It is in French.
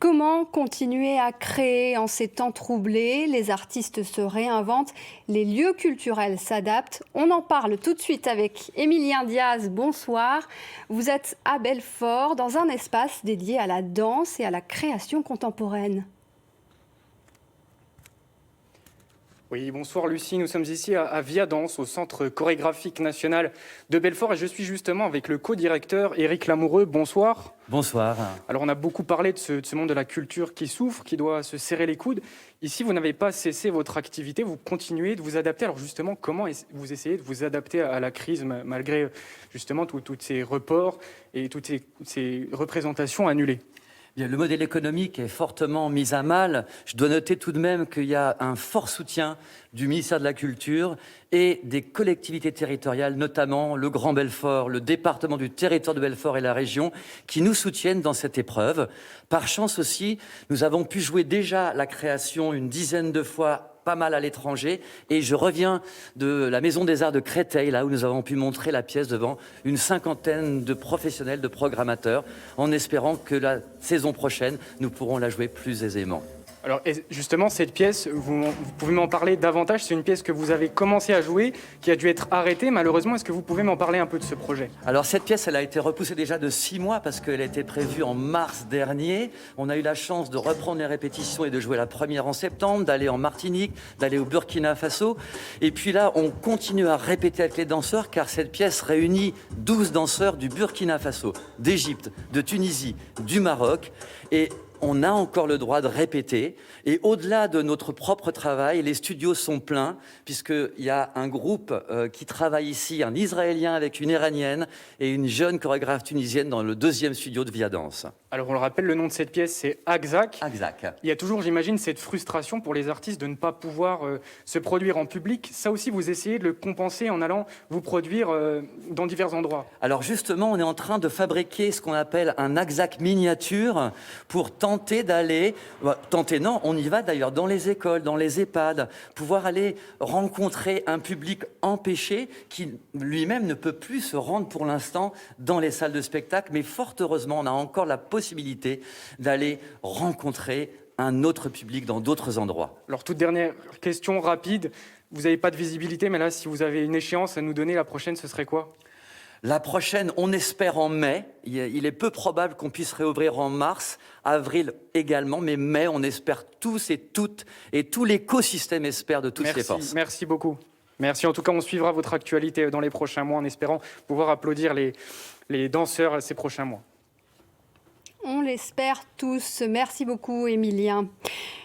Comment continuer à créer en ces temps troublés? Les artistes se réinventent, les lieux culturels s'adaptent. On en parle tout de suite avec Émilien Diaz. Bonsoir. Vous êtes à Belfort, dans un espace dédié à la danse et à la création contemporaine. Oui, bonsoir Lucie, nous sommes ici à Viadance, au Centre chorégraphique national de Belfort et je suis justement avec le co-directeur Éric Lamoureux. Bonsoir. Bonsoir. Alors on a beaucoup parlé de ce monde de la culture qui souffre, qui doit se serrer les coudes. Ici, vous n'avez pas cessé votre activité, vous continuez de vous adapter. Alors justement, comment vous essayez de vous adapter à la crise malgré justement tous ces reports et toutes ces représentations annulées? Bien, le modèle économique est fortement mis à mal. Je dois noter tout de même qu'il y a un fort soutien du ministère de la Culture et des collectivités territoriales, notamment le Grand Belfort, le département du territoire de Belfort et la région, qui nous soutiennent dans cette épreuve. Par chance aussi, nous avons pu jouer déjà la création une dizaine de fois, pas mal à l'étranger, et je reviens de la Maison des Arts de Créteil, là où nous avons pu montrer la pièce devant une cinquantaine de professionnels, de programmateurs, en espérant que la saison prochaine, nous pourrons la jouer plus aisément. Alors justement, cette pièce, vous pouvez m'en parler davantage. C'est une pièce que vous avez commencé à jouer, qui a dû être arrêtée malheureusement. Est-ce que vous pouvez m'en parler un peu de ce projet? Alors cette pièce, elle a été repoussée déjà de 6 mois parce qu'elle était prévue en mars dernier. On a eu la chance de reprendre les répétitions et de jouer la première en septembre, d'aller en Martinique, d'aller au Burkina Faso. Et puis là, on continue à répéter avec les danseurs car cette pièce réunit 12 danseurs du Burkina Faso, d'Égypte, de Tunisie, du Maroc. Et on a encore le droit de répéter. Et au-delà de notre propre travail, les studios sont pleins, puisqu'il y a un groupe qui travaille ici, un Israélien avec une Iranienne et une jeune chorégraphe tunisienne dans le 2e studio de Viadance. Alors on le rappelle, le nom de cette pièce, c'est Agzak. Agzak. Il y a toujours, j'imagine, cette frustration pour les artistes de ne pas pouvoir se produire en public. Ça aussi, vous essayez de le compenser en allant vous produire dans divers endroits. Alors justement, on est en train de fabriquer ce qu'on appelle un Agzak miniature pour tenter d'aller... Tenter, non, on y va d'ailleurs dans les écoles, dans les EHPAD, pouvoir aller rencontrer un public empêché qui lui-même ne peut plus se rendre pour l'instant dans les salles de spectacle. Mais fort heureusement, on a encore la possibilité d'aller rencontrer un autre public dans d'autres endroits. Alors toute dernière question rapide, vous n'avez pas de visibilité, mais là, si vous avez une échéance à nous donner, la prochaine, ce serait quoi? La prochaine, on espère en mai. Il est peu probable qu'on puisse réouvrir en mars, avril également, mais mai, on espère tous et toutes, et tout l'écosystème espère de toutes ses forces. Merci beaucoup. Merci. En tout cas, on suivra votre actualité dans les prochains mois en espérant pouvoir applaudir les danseurs ces prochains mois. On l'espère tous. Merci beaucoup, Émilien.